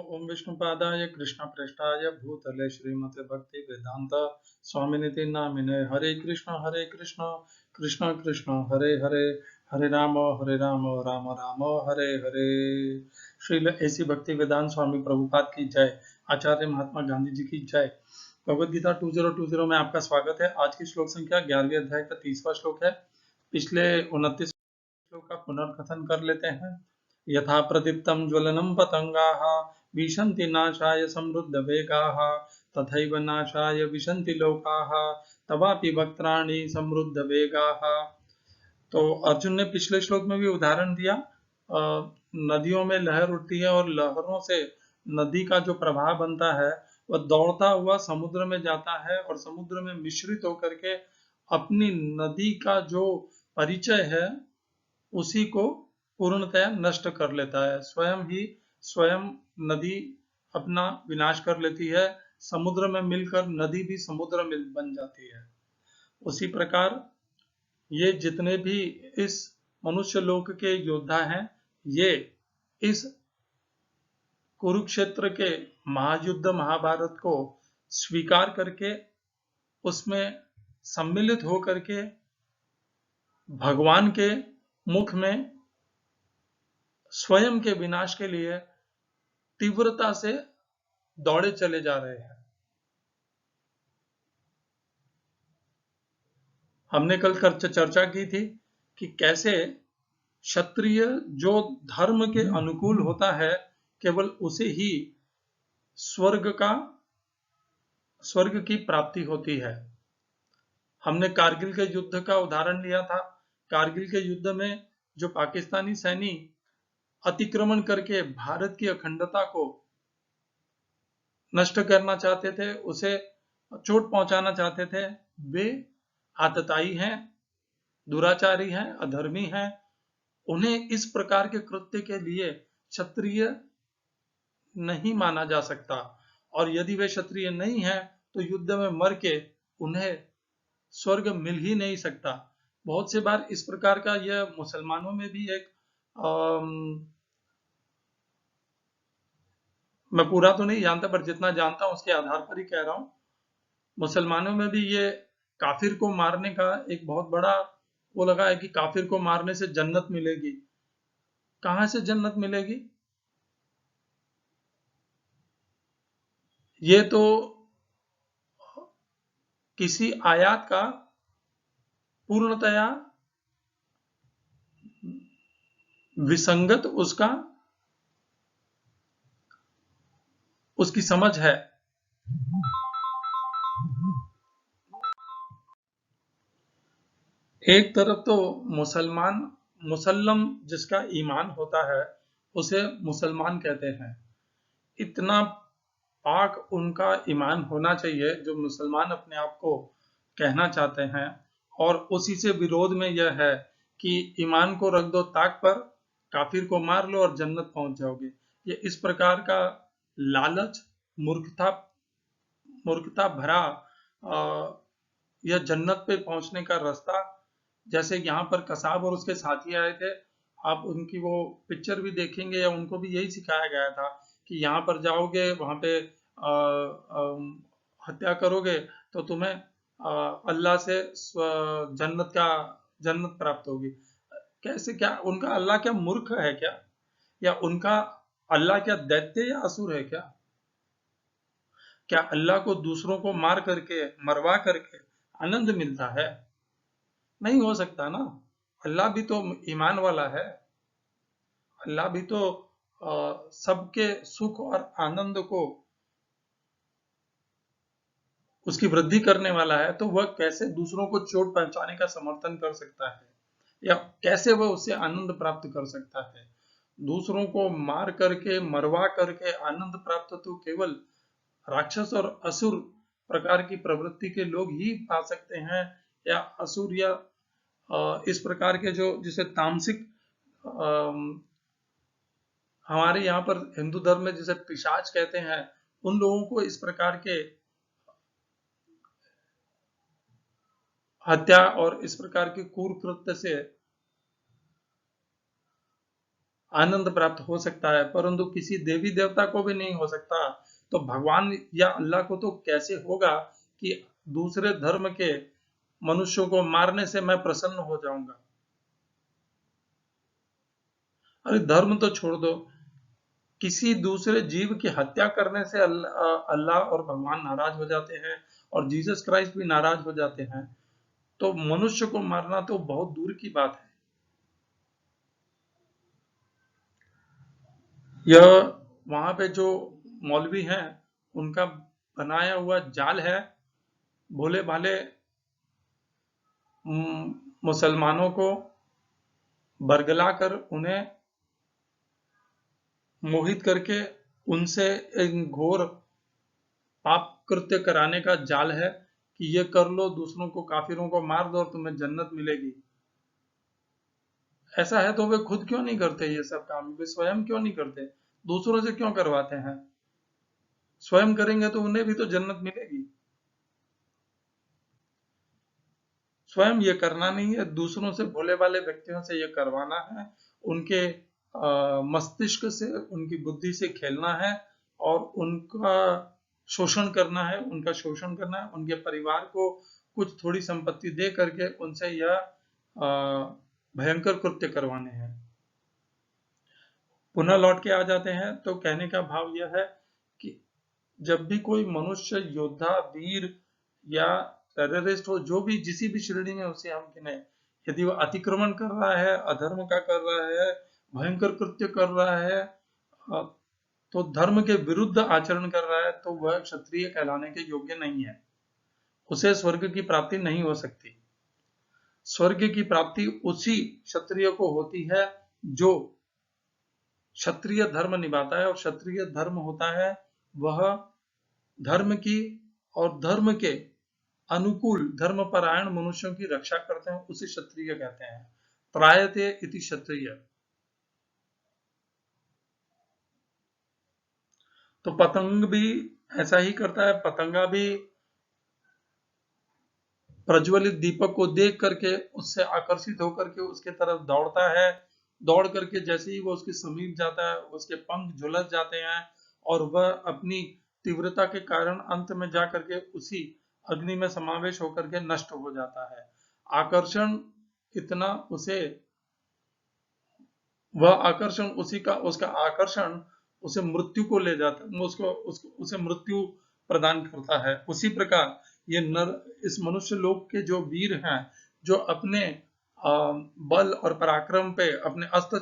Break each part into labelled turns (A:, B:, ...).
A: ओम विष्णुपादाय कृष्णप्रेष्ठाय भूतले श्रीमते भक्ति वेदांत स्वामिनिति नामिने हरे कृष्ण कृष्ण कृष्ण हरे हरे हरे राम राम राम हरे हरे। श्रील ऐसी भक्ति वेदांत स्वामी प्रभुपाद की जय। आचार्य महात्मा गांधी जी की जय। भगवद गीता 2020 में आपका स्वागत है। आज की श्लोक संख्या 11वें अध्याय का 30वां श्लोक है। पिछले 29 श्लोक का पुनर्कथन कर लेते हैं। यथा प्रदीप्तं ज्वलनं पतंगाः विशन्ति नाशाय समृद्ध वेगाः तथैव नाशाय विशन्ति लोकाः तवापि वक्त्राणि समृद्ध वेगाः। तो अर्जुन ने पिछले श्लोक में भी उदाहरण दिया। नदियों में लहर उठती है और लहरों से नदी का जो प्रवाह बनता है वह दौड़ता हुआ समुद्र में जाता है और समुद्र में मिश्रित होकर के अपनी नदी का जो परिचय है उसी को पूर्णतया नष्ट कर लेता है। स्वयं नदी अपना विनाश कर लेती है। समुद्र में मिलकर नदी भी समुद्र में बन जाती है। उसी प्रकार ये जितने भी इस मनुष्य लोक के योद्धा हैं, ये इस कुरुक्षेत्र के महायुद्ध महाभारत को स्वीकार करके उसमें सम्मिलित होकर के भगवान के मुख में स्वयं के विनाश के लिए तीव्रता से दौड़े चले जा रहे हैं। हमने कल चर्चा की थी कि कैसे क्षत्रिय जो धर्म के अनुकूल होता है केवल उसे ही स्वर्ग की प्राप्ति होती है। हमने कारगिल के युद्ध का उदाहरण लिया था। कारगिल के युद्ध में जो पाकिस्तानी सैनिक अतिक्रमण करके भारत की अखंडता को नष्ट करना चाहते थे, उसे चोट पहुंचाना चाहते थे, वे आतताई हैं, दुराचारी हैं, अधर्मी हैं। उन्हें इस प्रकार के कृत्य के लिए क्षत्रिय नहीं माना जा सकता और यदि वे क्षत्रिय नहीं हैं तो युद्ध में मर के उन्हें स्वर्ग मिल ही नहीं सकता। बहुत से बार इस प्रकार का यह मुसलमानों में भी एक मैं पूरा तो नहीं जानता पर जितना जानता हूं उसके आधार पर ही कह रहा हूं। मुसलमानों में भी ये काफिर को मारने का एक बहुत बड़ा वो लगा है कि काफिर को मारने से जन्नत मिलेगी। कहां से जन्नत मिलेगी? ये तो किसी आयत का पूर्णतया विसंगत उसकी समझ है। एक तरफ तो मुसल्लम जिसका ईमान होता है उसे मुसलमान कहते हैं। इतना पाक उनका ईमान होना चाहिए जो मुसलमान अपने आप को कहना चाहते हैं और उसी से विरोध में यह है कि ईमान को रख दो ताक पर, काफिर को मार लो और जन्नत पहुंच जाओगे। ये इस प्रकार का लालच, मूर्खता भरा यह जन्नत पे पहुंचने का रास्ता। जैसे यहाँ पर कसाब और उसके साथी आए थे, आप उनकी वो पिक्चर भी देखेंगे या उनको भी यही सिखाया गया था कि यहाँ पर जाओगे वहां पे हत्या करोगे तो तुम्हें अल्लाह से जन्नत प्राप्त होगी। कैसे? क्या उनका अल्लाह क्या मूर्ख है क्या? या उनका अल्लाह क्या दैत्य या असुर है क्या? क्या अल्लाह को दूसरों को मार करके, मरवा करके आनंद मिलता है? नहीं हो सकता ना। अल्लाह भी तो ईमान वाला है। अल्लाह भी तो सबके सुख और आनंद को उसकी वृद्धि करने वाला है, तो वह कैसे दूसरों को चोट पहुंचाने का समर्थन कर सकता है या कैसे वह उससे आनंद प्राप्त कर सकता है? दूसरों को मार करके, मरवा करके आनंद प्राप्त तो केवल राक्षस और असुर प्रकार की प्रवृत्ति के लोग ही पा सकते हैं। या असुर या इस प्रकार के जो जिसे तामसिक हमारे यहाँ पर हिंदू धर्म में जिसे पिशाच कहते हैं, उन लोगों को इस प्रकार के हत्या और इस प्रकार के क्रूर कृत्य से आनंद प्राप्त हो सकता है, परंतु किसी देवी देवता को भी नहीं हो सकता। तो भगवान या अल्लाह को तो कैसे होगा कि दूसरे धर्म के मनुष्यों को मारने से मैं प्रसन्न हो जाऊंगा। अरे धर्म तो छोड़ दो, किसी दूसरे जीव की हत्या करने से अल्लाह और भगवान नाराज हो जाते हैं, और जीसस क्राइस्ट भी नाराज हो जाते हैं, तो मनुष्य को मारना तो बहुत दूर की बात है। यह वहां पे जो मौलवी हैं, उनका बनाया हुआ जाल है, भोले भाले मुसलमानों को बरगला कर उन्हें मोहित करके उनसे एक घोर पाप कृत्य कराने का जाल है कि ये कर लो, दूसरों को, काफिरों को मार दो और तुम्हें जन्नत मिलेगी। ऐसा है तो वे खुद क्यों नहीं करते ये सब काम, वे स्वयं क्यों नहीं करते, दूसरों से क्यों करवाते हैं? स्वयं करेंगे तो उन्हें भी तो जन्नत मिलेगी। स्वयं ये करना नहीं है, दूसरों से, भोले वाले व्यक्तियों से ये करवाना है, उनके मस्तिष्क से, उनकी बुद्धि से खेलना है और उनका शोषण करना है, उनका शोषण करना है, उनके परिवार को कुछ थोड़ी संपत्ति दे करके उनसे यह भयंकर कृत्य करवाने हैं। पुनः लौट के आ जाते हैं तो कहने का भाव यह है कि जब भी कोई मनुष्य, योद्धा, वीर या टेररिस्ट हो, जो भी, जिस भी श्रेणी में उसे हम गिने, यदि वह अतिक्रमण कर रहा है, अधर्म का कर रहा है, भयंकर कृत्य कर रहा है, तो धर्म के विरुद्ध आचरण कर रहा है, तो वह क्षत्रिय कहलाने के योग्य नहीं है, उसे स्वर्ग की प्राप्ति नहीं हो सकती। स्वर्ग की प्राप्ति उसी क्षत्रिय को होती है जो क्षत्रिय धर्म निभाता है, और क्षत्रिय धर्म होता है वह धर्म की और धर्म के अनुकूल, धर्मपरायण मनुष्यों की रक्षा करते हैं, उसे क्षत्रिय कहते हैं। त्रायते इति क्षत्रिय। तो पतंग भी ऐसा ही करता है, पतंगा भी प्रज्वलित दीपक को देख करके उससे आकर्षित होकर के उसके तरफ दौड़ता है, दौड़ करके जैसे ही वो उसके समीप जाता है, उसके पंख झुलस जाते हैं और वह अपनी तीव्रता के कारण अंत में जा करके उसी अग्नि में समावेश होकर के नष्ट हो जाता है। आकर्षण इतना उसे, वह आकर्षण, उसी का, उसका आकर्षण उसे मृत्यु को ले जाता है, उसे मृत्यु प्रदान करता है। उसी प्रकार ये नर, इस मनुष्य लोक के जो वीर हैं, जो अपने बल और पराक्रम पे, अपने अस्त्र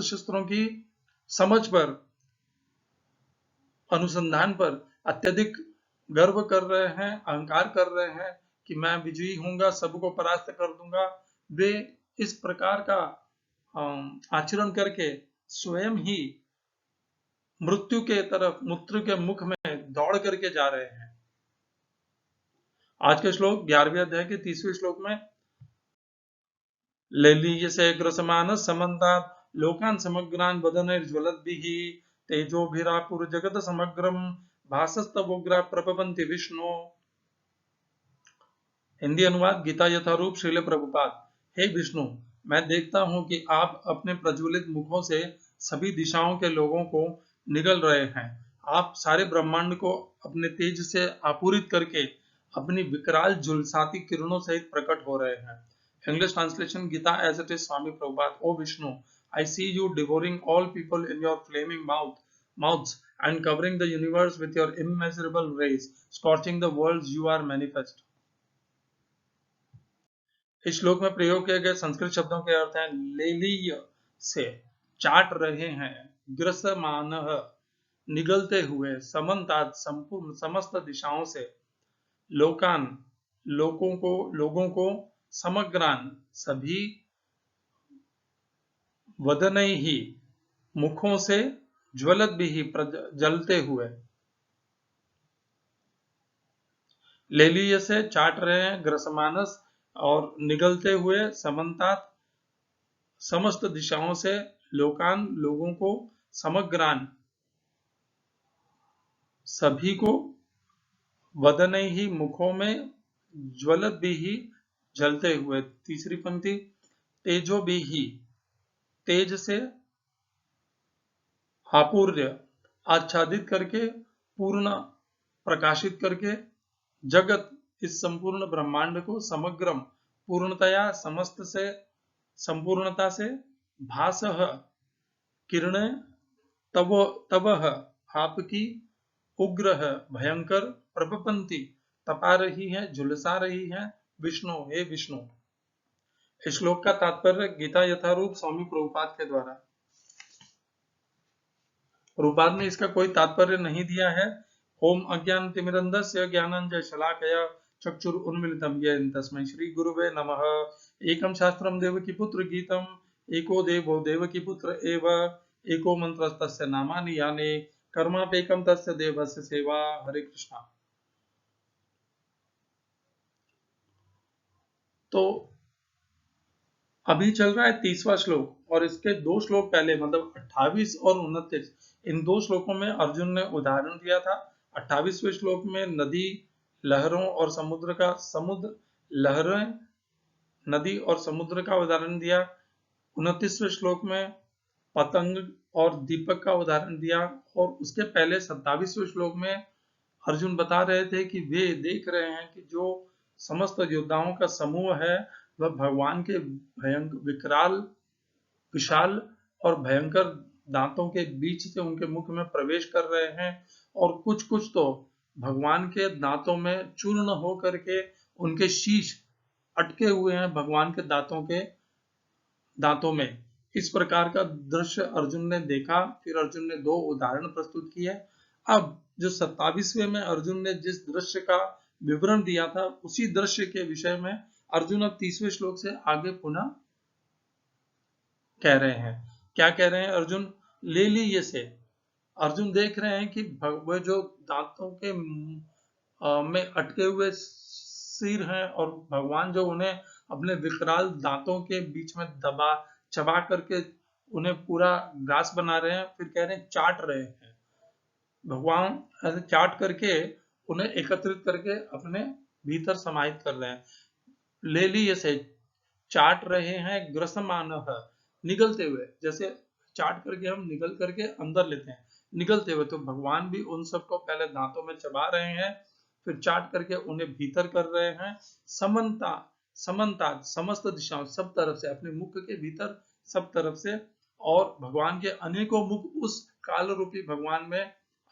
A: शस्त्रों की समझ पर, अनुसंधान पर अत्यधिक गर्व कर रहे हैं, अहंकार कर रहे हैं कि मैं विजयी हूंगा, सबको परास्त कर दूंगा, वे इस प्रकार का आचरण करके स्वयं ही मृत्यु के तरफ, मृत्यु के मुख में दौड़ करके जा रहे हैं। आज के श्लोक 11वें अध्याय के 30वें श्लोक में, लेलीयसे ग्रसमान समन्तात् लोकान् समग्रान् वदनैर्ज्वलद्भिः तेजोभिरापुर जगत समग्रम भासस्तवोग्रा प्रपवन्ति विष्णु। हिंदी अनुवाद गीता यथारूप श्रील प्रभुपाद। हे विष्णु, मैं देखता हूं कि आप अपने प्रज्वलित मुखों से सभी दिशाओं के लोगों को निगल रहे हैं। आप सारे ब्रह्मांड को अपने तेज से आपूरित करके अपनी विकराल झुलसाती किरणों सहित प्रकट हो रहे हैं। English translation Gita as it is, Swami Prabhupada. O Vishnu, I see you devouring all people in your flaming mouths and covering the universe with your immeasurable rays, scorching the worlds you are manifest. इस श्लोक में प्रयोग किए गए संस्कृत शब्दों के अर्थ हैं लेलीय से, चाट रहे हैं, ग्रसमानः निगलते हुए, समन्तात् संपूर्ण, समस्त दिशाओं से, लोकान लोगों को, समग्रान सभी, वदनैहि मुखों से, ज्वलद्भिः जलते हुए। लेलीय से चाट रहे हैं, ग्रसमानस और निगलते हुए, समन्तात समस्त दिशाओं से, लोकान लोगों को, समग्रान सभी को, वदनैहि मुखों में, ज्वलद्भिः जलते हुए। तीसरी पंक्ति, तेजो भी ही, तेज से आपूर्य, आच्छादित करके, पूर्ण प्रकाशित करके, जगत इस संपूर्ण ब्रह्मांड को, समग्रम पूर्णतया, समस्त से, संपूर्णता से, भासः किरणें, तव तवह आपकी, उग्र है भयंकर, प्रपंती तपा रही है, झुलसा रही है, विष्णु हे विष्णु। इस श्लोक का तात्पर्य गीता यथारूप स्वामी प्रभुपाद के द्वारा। प्रभुपाद ने इसका कोई तात्पर्य नहीं दिया है। ओम अज्ञान तिमिरंधस्य ज्ञानंजय शलाकया चक्षुर उन्मिलितम येन तस्मै श्री गुरुवे नमः। एकम शास्त्रम देवकी पुत्र गीतम, एको देवो देवकी पुत्र एव, एको मंत्रस्तस्य नामानि यानि, कर्मापेकम तस्य देवस्य सेवा। हरे कृष्णा। तो अभी चल रहा है 30वां श्लोक, और इसके 2 श्लोक पहले मतलब 28 और 29, इन 2 श्लोकों में अर्जुन ने उदाहरण दिया था। 28वें श्लोक में नदी, लहरों और समुद्र लहरें, नदी और समुद्र का उदाहरण दिया। 29वें श्लोक में पतंग और दीपक का उदाहरण दिया, और उसके पहले 27वें श्लोक में अर्जुन बता रहे थे कि वे देख रहे हैं कि जो समस्त योद्धाओं का समूह है वह भगवान के विशाल और भयंकर दांतों के बीच से उनके मुख में प्रवेश कर रहे हैं, और कुछ कुछ तो भगवान के दांतों में चूर्ण हो करके उनके शीश अटके हुए हैं भगवान के दांतों में। इस प्रकार का दृश्य अर्जुन ने देखा। फिर अर्जुन ने 2 उदाहरण प्रस्तुत किए। अब जो 27वें में अर्जुन ने जिस दृश्य का विवरण दिया था, उसी दृश्य के विषय में अर्जुन अब 30वें श्लोक से आगे पुनः कह रहे हैं। क्या कह रहे हैं अर्जुन? ले लीजिए से अर्जुन देख रहे हैं कि वह जो दांतों के में अटके हुए सिर हैं, और भगवान जो उन्हें अपने विकराल दांतों के बीच में चबा करके उन्हें पूरा ग्रास बना रहे हैं। फिर कह रहे हैं चाट रहे हैं। भगवान ऐसे चाट करके उन्हें एकत्रित करके अपने भीतर समाहित कर रहे हैं। ले ली ऐसे चाट रहे हैं, ग्रसमानः निगलते हुए, जैसे चाट करके हम निगल करके अंदर लेते हैं, निगलते हुए। तो भगवान भी उन सबको पहले दांतों में चबा रहे हैं, फिर चाट करके उन्हें भीतर कर रहे हैं। समन्ता समस्त दिशाओं, सब तरफ से, अपने मुख के भीतर सब तरफ से। और भगवान के अनेकों मुख, उस काल रूपी भगवान में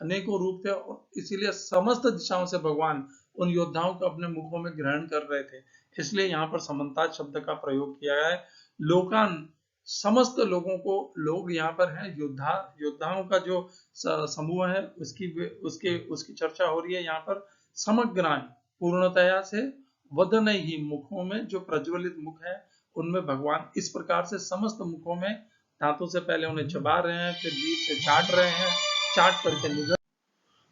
A: अनेकों रूप थे, और इसीलिए समस्त दिशाओं से भगवान उन योद्धाओं को अपने मुखों में ग्रहण कर रहे थे। इसलिए यहाँ पर समन्ता शब्द का प्रयोग किया है। लोकान, समस्त लोगों को, लोग यहाँ पर हैं योद्धाओं का जो समूह है, उसकी चर्चा हो रही है यहाँ पर। समग्रान पूर्णतया से, वदन ही मुखों में, जो प्रज्वलित मुख है उनमें भगवान इस प्रकार से समस्त मुखों में दांतों से पहले उन्हें चबा रहे हैं, फिर बीच से चाट रहे हैं, चाट करके निगल।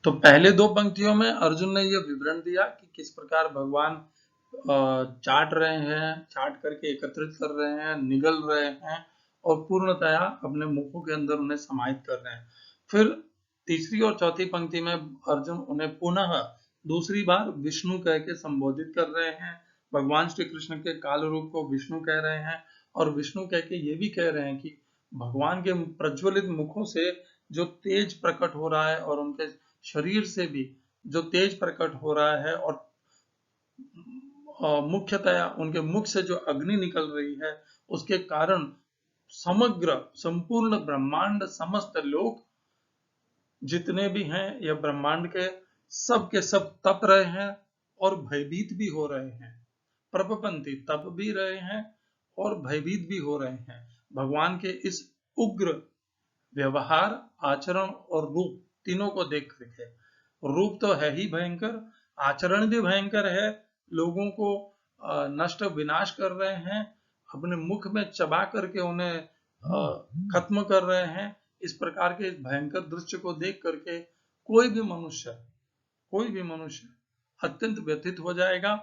A: तो पहले 2 पंक्तियों में अर्जुन ने यह विवरण दिया कि किस प्रकार भगवान चाट रहे हैं, चाट करके एकत्रित कर रहे हैं, निगल रहे हैं, और पूर्णतया अपने मुखों के अंदर उन्हें समाहित कर रहे हैं। फिर तीसरी और चौथी पंक्ति में अर्जुन उन्हें पुनः दूसरी बार विष्णु कह के संबोधित कर रहे हैं। भगवान श्री कृष्ण के काल रूप को विष्णु कह रहे हैं, और विष्णु कह के ये भी कह रहे हैं कि भगवान के प्रज्वलित मुखों से जो तेज प्रकट हो रहा है, और उनके शरीर से भी जो तेज प्रकट हो रहा है, और मुख्यतया उनके मुख से जो अग्नि निकल रही है, उसके कारण समग्र संपूर्ण ब्रह्मांड, समस्त लोग जितने भी हैं यह ब्रह्मांड के सब तप रहे हैं और भयभीत भी हो रहे हैं। प्रपंती, तप भी रहे हैं और भयभीत भी हो रहे हैं भगवान के इस उग्र व्यवहार, आचरण और रूप तीनों को देख करके। रूप तो है ही भयंकर, आचरण भी भयंकर है, लोगों को नष्ट विनाश कर रहे हैं, अपने मुख में चबा करके उन्हें खत्म कर रहे हैं। इस प्रकार के भयंकर दृश्य को देख करके कोई भी मनुष्य अत्यंत व्यथित हो जाएगा,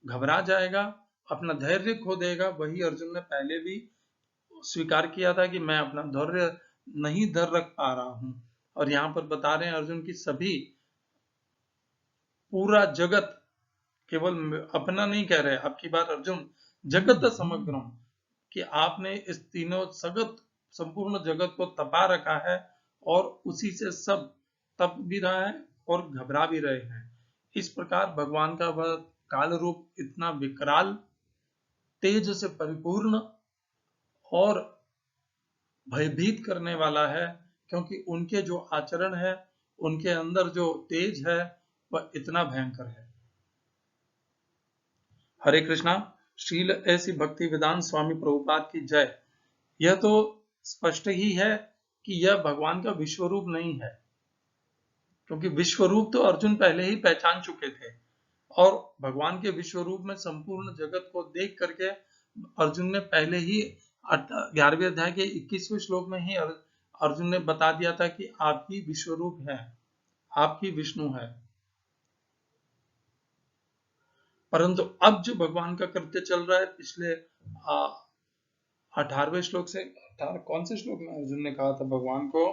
A: घबरा जाएगा, अपना धैर्य खो देगा। वही अर्जुन ने पहले भी स्वीकार किया था कि मैं अपना धैर्य नहीं धर रख पा रहा हूं। और यहाँ पर बता रहे हैं अर्जुन की सभी, पूरा जगत, केवल अपना नहीं कह रहे, अब की बार अर्जुन जगत समग्रम, कि आपने इस तीनों संपूर्ण जगत को तपा रखा है और उसी से सब तप भी रहा है और घबरा भी रहे हैं। इस प्रकार भगवान का वह काल रूप इतना विकराल, तेज से परिपूर्ण और भयभीत करने वाला है, क्योंकि उनके जो आचरण है, उनके अंदर जो तेज है, वह इतना भयंकर है। हरे कृष्णा। श्रील ऐसी भक्ति वेदांत स्वामी प्रभुपाद की जय। यह तो स्पष्ट ही है कि यह भगवान का विश्वरूप नहीं है, क्योंकि विश्वरूप तो अर्जुन पहले ही पहचान चुके थे और भगवान के विश्वरूप में संपूर्ण जगत को देख करके अर्जुन ने पहले ही 11वें अध्याय के 21वें श्लोक में ही अर्जुन ने बता दिया था कि आप ही विश्वरूप है, आप ही विष्णु है। परंतु अब जो भगवान का कृत्य चल रहा है, पिछले 18वें श्लोक से, कौन से श्लोक में अर्जुन ने कहा था भगवान को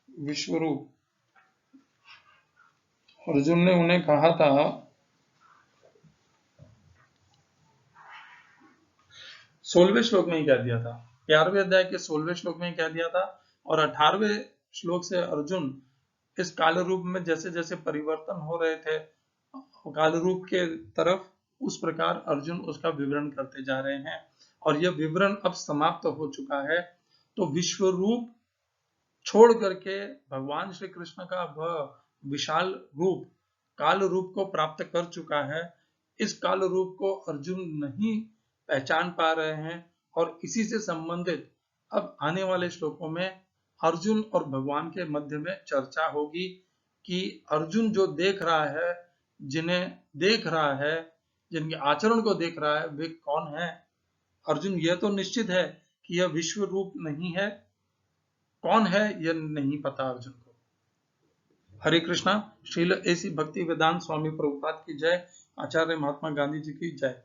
A: विश्वरूप? अर्जुन ने उन्हें कहा था 16वें श्लोक में ही कह दिया था, 11वें अध्याय के 16वें श्लोक में ही कह दिया था। और 18वें श्लोक से अर्जुन इस काल रूप में जैसे जैसे परिवर्तन हो रहे थे काल रूप के तरफ, उस प्रकार अर्जुन उसका विवरण करते जा रहे हैं और यह विवरण अब समाप्त हो चुका है। तो विश्व रूप छोड़ करके भगवान श्री कृष्ण का वह विशाल रूप काल रूप को प्राप्त कर चुका है। इस काल रूप को अर्जुन नहीं पहचान पा रहे हैं और इसी से संबंधित अब आने वाले श्लोकों में अर्जुन और भगवान के मध्य में चर्चा होगी कि अर्जुन जो देख रहा है, जिन्हें देख रहा है, जिनके आचरण को देख रहा है, वे कौन है। अर्जुन यह तो निश्चित है कि यह विश्व रूप नहीं है, कौन है यह नहीं पता अर्जुन को। हरे कृष्णा। श्रील ऐसी भक्ति वेदांत स्वामी प्रभुपाद की जय। आचार्य महात्मा गांधी जी की जय।